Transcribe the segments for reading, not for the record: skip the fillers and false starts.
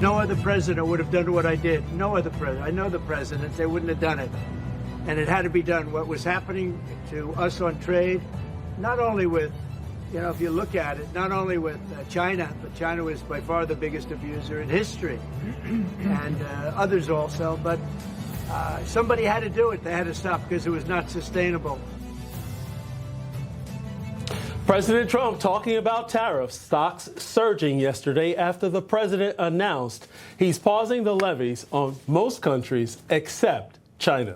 No other president would have done what I did. No other president. I know the presidents, they wouldn't have done it. And it had to be done. What was happening to us on trade, not only with, if you look at it, not only with China, but China was by far the biggest abuser in history, and others also, but somebody had to do it. They had to stop because it was not sustainable. President Trump talking about tariffs, stocks surging yesterday after the president announced he's pausing the levies on most countries except China.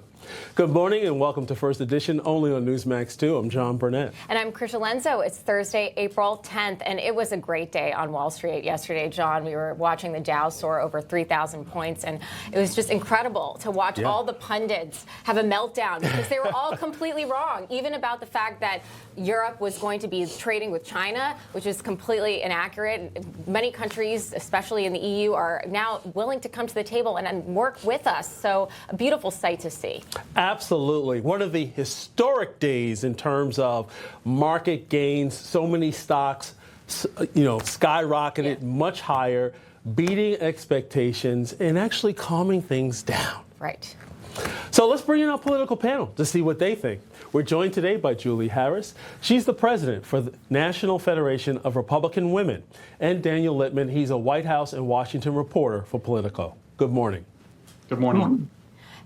Good morning and welcome to First Edition, only on Newsmax 2. I'm John Burnett. And I'm Krisha Lenzo. It's Thursday, April 10th, and it was a great day on Wall Street yesterday, John. We were watching the Dow soar over 3,000 points, and it was just incredible to watch all the pundits have a meltdown because they were all completely wrong, even about the fact that Europe was going to be trading with China, which is completely inaccurate. Many countries, especially in the EU, are now willing to come to the table and work with us. So a beautiful sight to see. Absolutely. One of the historic days in terms of market gains. So many stocks, skyrocketed much higher, beating expectations and actually calming things down. Right. So let's bring in our political panel to see what they think. We're joined today by Julie Harris. She's the president for the National Federation of Republican Women. And Daniel Littman, he's a White House and Washington reporter for Politico. Good morning. Good morning.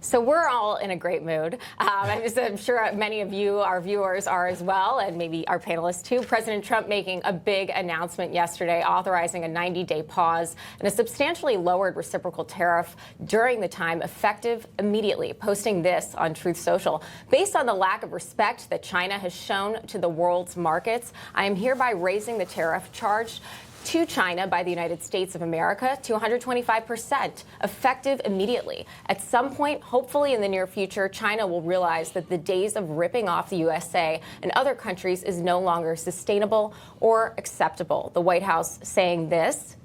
So we're all in a great mood. I'm sure many of you, our viewers, are as well, and maybe our panelists too. President Trump making a big announcement yesterday, authorizing a 90-day pause and a substantially lowered reciprocal tariff during the time, effective immediately, posting this on Truth Social. Based on the lack of respect that China has shown to the world's markets, I am hereby raising the tariff charged to China by the United States of America to 125%, effective immediately. At some point, hopefully in the near future, China will realize that the days of ripping off the USA and other countries is no longer sustainable or acceptable. The White House saying this.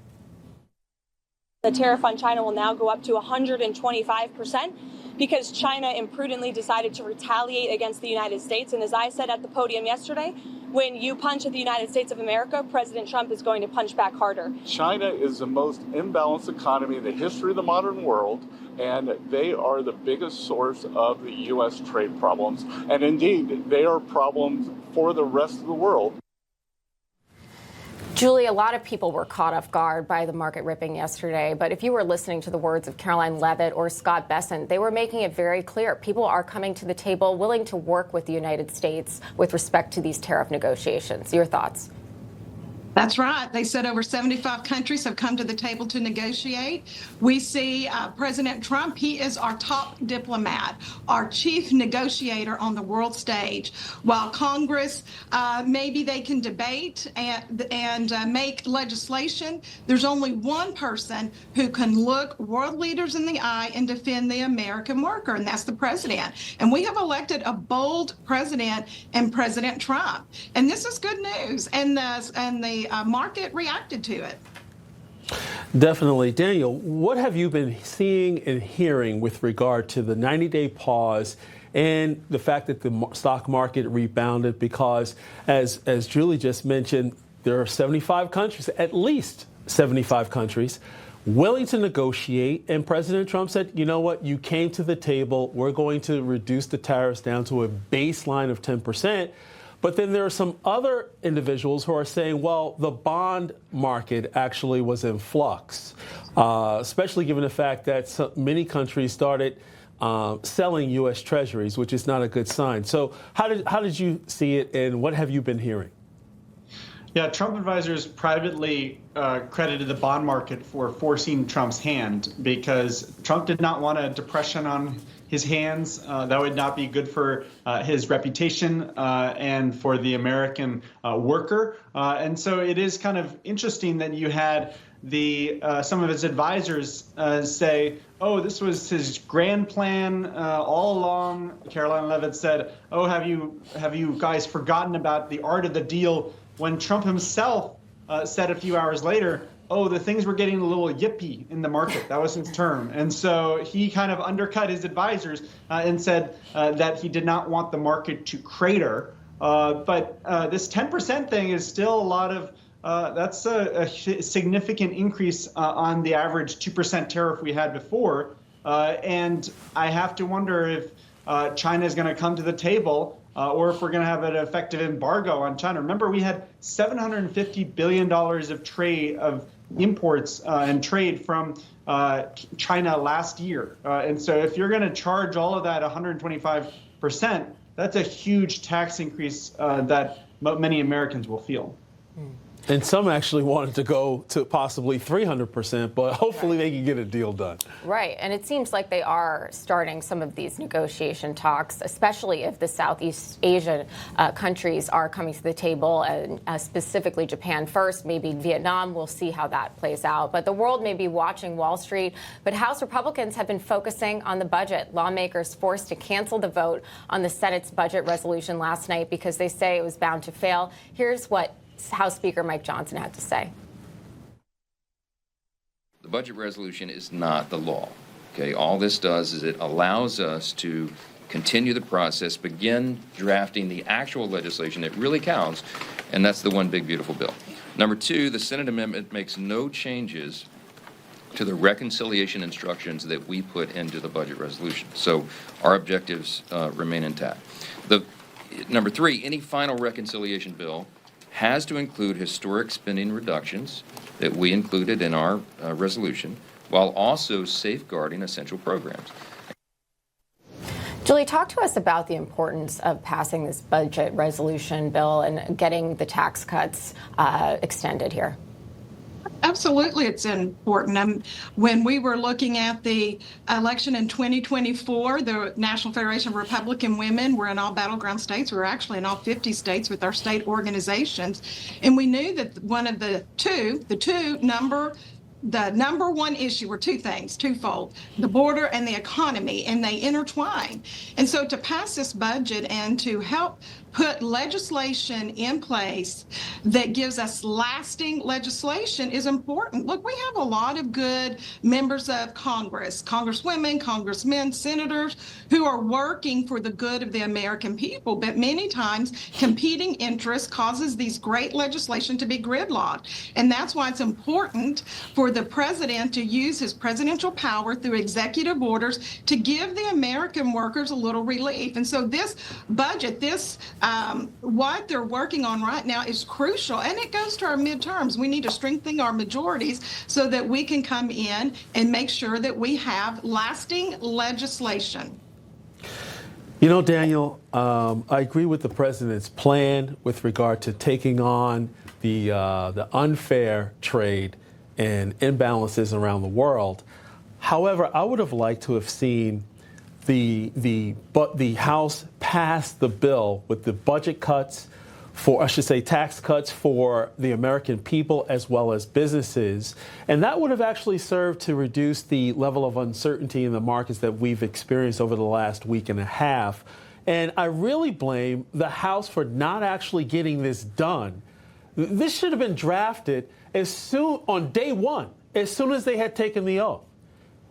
The tariff on China will now go up to 125% because China imprudently decided to retaliate against the United States. And as I said at the podium yesterday, when you punch at the United States of America, President Trump is going to punch back harder. China is the most imbalanced economy in the history of the modern world, and they are the biggest source of the U.S. trade problems. And indeed, they are problems for the rest of the world. Julie, a lot of people were caught off guard by the market ripping yesterday, but if you were listening to the words of Caroline Leavitt or Scott Bessent, they were making it very clear. People are coming to the table willing to work with the United States with respect to these tariff negotiations. Your thoughts? That's right. They said over 75 countries have come to the table to negotiate. We see President Trump, he is our top diplomat, our chief negotiator on the world stage. While Congress, maybe they can debate and make legislation, there's only one person who can look world leaders in the eye and defend the American worker, and that's the president. And we have elected a bold president in President Trump. And this is good news. And the market reacted to it. Definitely. Daniel, what have you been seeing and hearing with regard to the 90-day pause and the fact that the stock market rebounded? Because as Julie just mentioned, there are 75 countries, at least 75 countries, willing to negotiate. And President Trump said, you know what, you came to the table. We're going to reduce the tariffs down to a baseline of 10%. But then there are some other individuals who are saying, well, the bond market actually was in flux, especially given the fact that many countries started selling U.S. treasuries, which is not a good sign. So how did you see it, and what have you been hearing? Yeah, Trump advisors privately credited the bond market for forcing Trump's hand because Trump did not want a depression on his hands. That would not be good for his reputation and for the American worker. And so it is kind of interesting that you had some of his advisors say, oh, this was his grand plan all along. Caroline Leavitt said, oh, have you guys forgotten about the art of the deal? When Trump himself said a few hours later, oh, the things were getting a little yippy in the market. That was his term. And so he kind of undercut his advisors and said that he did not want the market to crater. But this 10% thing is still a lot of that's a significant increase on the average 2% tariff we had before. And I have to wonder if China is going to come to the table or if we're going to have an effective embargo on China. Remember, we had $750 billion of trade, of imports and trade from China last year. And so if you're going to charge all of that 125%, that's a huge tax increase that many Americans will feel. And some actually wanted to go to possibly 300%, but hopefully they can get a deal done. Right. And it seems like they are starting some of these negotiation talks, especially if the Southeast Asian countries are coming to the table, and specifically Japan first, maybe Vietnam. We'll see how that plays out. But the world may be watching Wall Street. But House Republicans have been focusing on the budget. Lawmakers forced to cancel the vote on the Senate's budget resolution last night because they say it was bound to fail. Here's what House Speaker Mike Johnson had to say. The budget resolution is not the law. Okay, all this does is it allows us to continue the process, begin drafting the actual legislation that really counts, and that's the one big beautiful bill. Number two, the Senate amendment makes no changes to the reconciliation instructions that we put into the budget resolution. So our objectives remain intact. Number three, any final reconciliation bill has to include historic spending reductions that we included in our resolution, while also safeguarding essential programs. Julie, talk to us about the importance of passing this budget resolution bill and getting the tax cuts extended here. Absolutely, it's important. When we were looking at the election in 2024, the National Federation of Republican Women were in all battleground states. We were actually in all 50 states with our state organizations. And we knew that one of the number one issue were two things, twofold, the border and the economy, and they intertwine. And so to pass this budget and to help put legislation in place that gives us lasting legislation is important. Look, we have a lot of good members of Congress, congresswomen, congressmen, senators who are working for the good of the American people, but many times competing interests causes these great legislation to be gridlocked. And that's why it's important for the president to use his presidential power through executive orders to give the American workers a little relief. And so this budget, what they're working on right now is crucial, and it goes to our midterms. We need to strengthen our majorities so that we can come in and make sure that we have lasting legislation. You know, Daniel, I agree with the president's plan with regard to taking on the unfair trade and imbalances around the world. However, I would have liked to have seen the House passed the bill with the budget cuts for, I should say, tax cuts for the American people as well as businesses. And that would have actually served to reduce the level of uncertainty in the markets that we've experienced over the last week and a half. And I really blame the House for not actually getting this done. This should have been drafted on day one, as soon as they had taken the oath,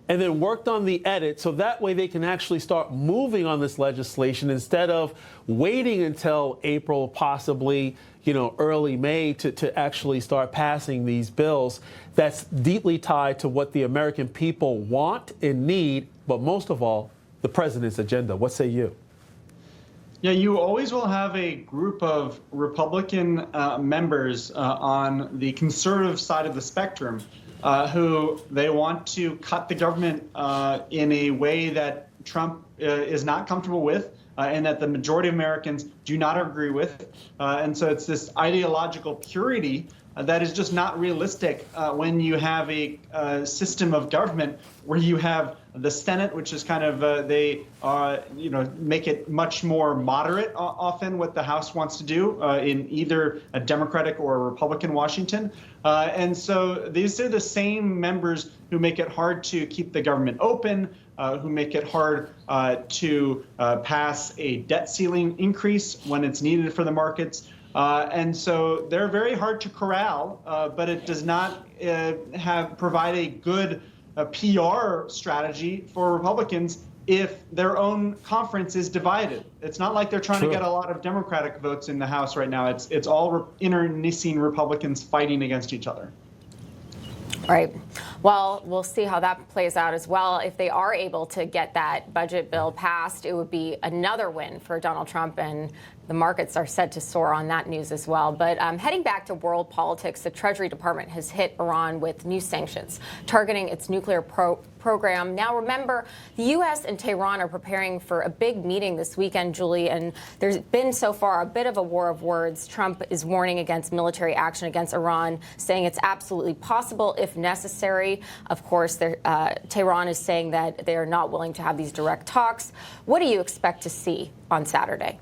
and then worked on the edit so that way they can actually start moving on this legislation instead of waiting until April, possibly, early May to actually start passing these bills. That's deeply tied to what the American people want and need, but most of all, the president's agenda. What say you? Yeah, you always will have a group of Republican members on the conservative side of the spectrum who they want to cut the government in a way that Trump is not comfortable with and that the majority of Americans do not agree with. And so it's this ideological purity that is just not realistic when you have a system of government where you have the Senate, which is kind of make it much more moderate often what the House wants to do in either a Democratic or a Republican Washington. And so these are the same members who make it hard to keep the government open, who make it hard to pass a debt ceiling increase when it's needed for the markets. And so they're very hard to corral, but it does not provide a good PR strategy for Republicans if their own conference is divided. It's not like they're trying True. to get a lot of Democratic votes in the House right now. It's all internecine Republicans fighting against each other. Right. Well, we'll see how that plays out as well. If they are able to get that budget bill passed, it would be another win for Donald Trump, and the markets are set to soar on that news as well. But heading back to world politics, the Treasury Department has hit Iran with new sanctions targeting its nuclear program. Now, remember, the U.S. and Tehran are preparing for a big meeting this weekend, Julie, and there's been so far a bit of a war of words. Trump is warning against military action against Iran, saying it's absolutely possible if necessary. Of course, Tehran is saying that they are not willing to have these direct talks. What do you expect to see on Saturday?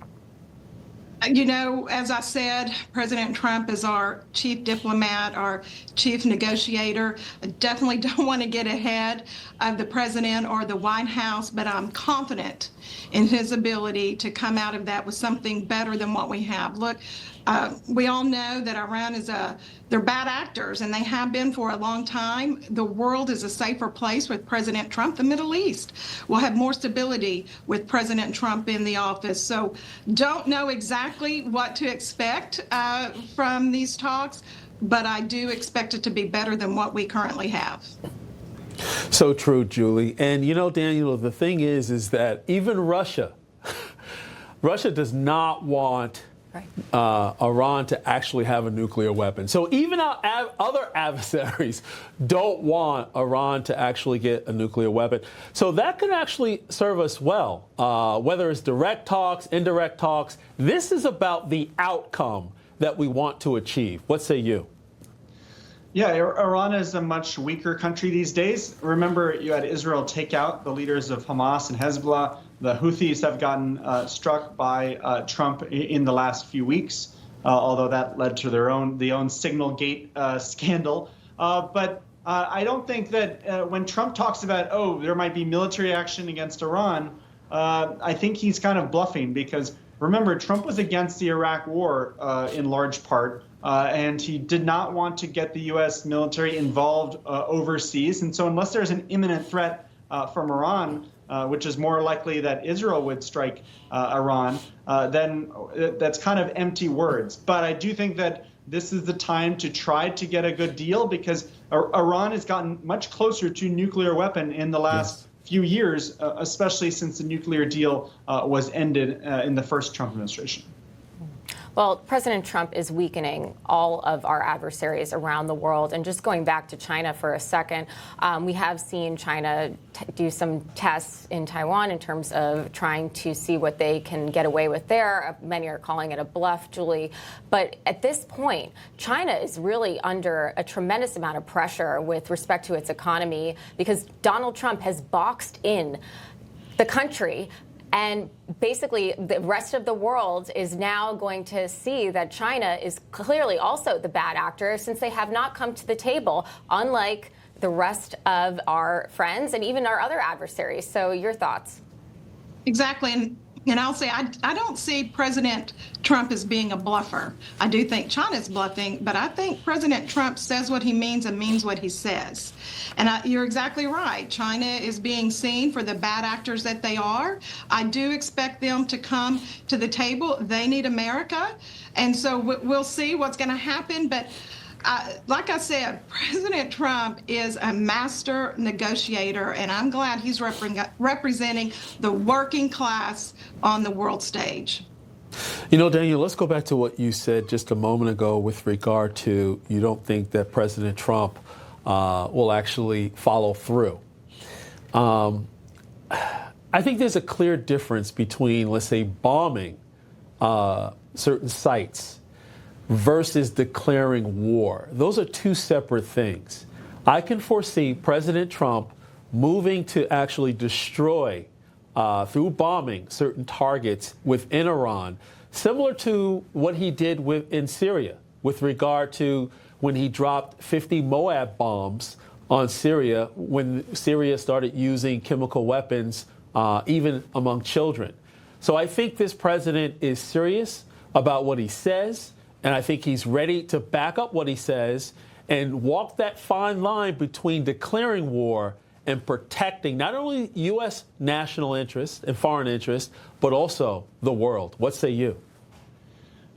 You know, as I said, President Trump is our chief diplomat, our chief negotiator. I definitely don't want to get ahead of the president or the White House, but I'm confident in his ability to come out of that with something better than what we have. Look, we all know that Iran they're bad actors, and they have been for a long time. The world is a safer place with President Trump. The Middle East will have more stability with President Trump in the office. So don't know exactly what to expect from these talks, but I do expect it to be better than what we currently have. So true, Julie. And you know, Daniel, the thing is that even Russia does not want Iran to actually have a nuclear weapon. So even our other adversaries don't want Iran to actually get a nuclear weapon. So that could actually serve us well, whether it's direct talks, indirect talks. This is about the outcome that we want to achieve. What say you? Yeah, Iran is a much weaker country these days. Remember, you had Israel take out the leaders of Hamas and Hezbollah. The Houthis have gotten struck by Trump in the last few weeks, although that led to the own Signal Gate scandal. But I don't think that when Trump talks about, there might be military action against Iran, I think he's kind of bluffing, because remember, Trump was against the Iraq war in large part. And he did not want to get the U.S. military involved overseas. And so unless there's an imminent threat from Iran, which is more likely that Israel would strike Iran, then that's kind of empty words. But I do think that this is the time to try to get a good deal, because Iran has gotten much closer to nuclear weapon in the last few years, especially since the nuclear deal was ended in the first Trump administration. Well, President Trump is weakening all of our adversaries around the world. And just going back to China for a second, we have seen China do some tests in Taiwan in terms of trying to see what they can get away with there. Many are calling it a bluff, Julie. But at this point, China is really under a tremendous amount of pressure with respect to its economy, because Donald Trump has boxed in the country. And basically, the rest of the world is now going to see that China is clearly also the bad actor, since they have not come to the table, unlike the rest of our friends and even our other adversaries. So your thoughts? Exactly. And I'll say, I don't see President Trump as being a bluffer. I do think China's bluffing, but I think President Trump says what he means and means what he says. And you're exactly right. China is being seen for the bad actors that they are. I do expect them to come to the table. They need America. And so we'll see what's going to happen. But like I said, President Trump is a master negotiator, and I'm glad he's representing the working class on the world stage. You know, Daniel, let's go back to what you said just a moment ago with regard to you don't think that President Trump will actually follow through. I think there's a clear difference between, let's say, bombing certain sites versus declaring war. Those are two separate things. I can foresee President Trump moving to actually destroy, through bombing, certain targets within Iran, similar to what he did in Syria with regard to when he dropped 50 Moab bombs on Syria when Syria started using chemical weapons, even among children. So I think this president is serious about what he says. And I think he's ready to back up what he says and walk that fine line between declaring war and protecting not only U.S. national interests and foreign interests, but also the world? What say you?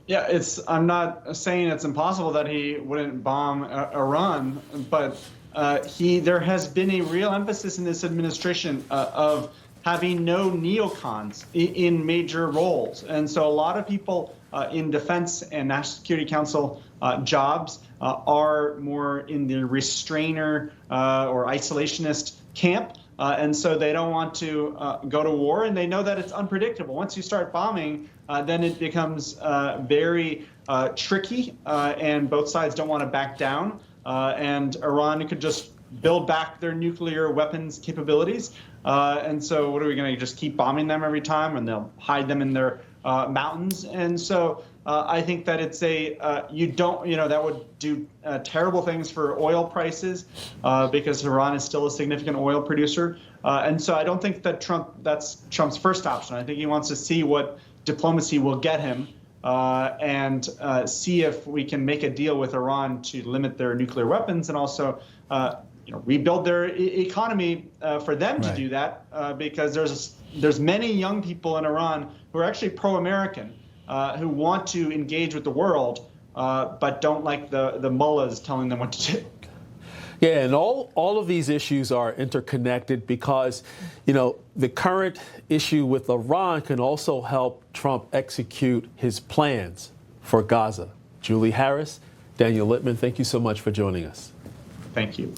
Yeah, I'm not saying it's impossible that he wouldn't bomb Iran, but there has been a real emphasis in this administration of having no neocons in major roles. And so a lot of people in defense and National Security Council jobs are more in the restrainer or isolationist camp. And so they don't want to go to war, and they know that it's unpredictable. Once you start bombing, then it becomes very tricky, and both sides don't want to back down. And Iran could just build back their nuclear weapons capabilities. And so what are we going to just keep bombing them every time, and they'll hide them in their mountains? And so I think that it's that would do terrible things for oil prices because Iran is still a significant oil producer. And so I don't think that that's Trump's first option. I think he wants to see what diplomacy will get him and see if we can make a deal with Iran to limit their nuclear weapons and also rebuild their economy for them to do that because there's many young people in Iran who are actually pro-American who want to engage with the world but don't like the mullahs telling them what to do. Yeah, and all of these issues are interconnected because, the current issue with Iran can also help Trump execute his plans for Gaza. Julie Harris, Daniel Littman, thank you so much for joining us. Thank you.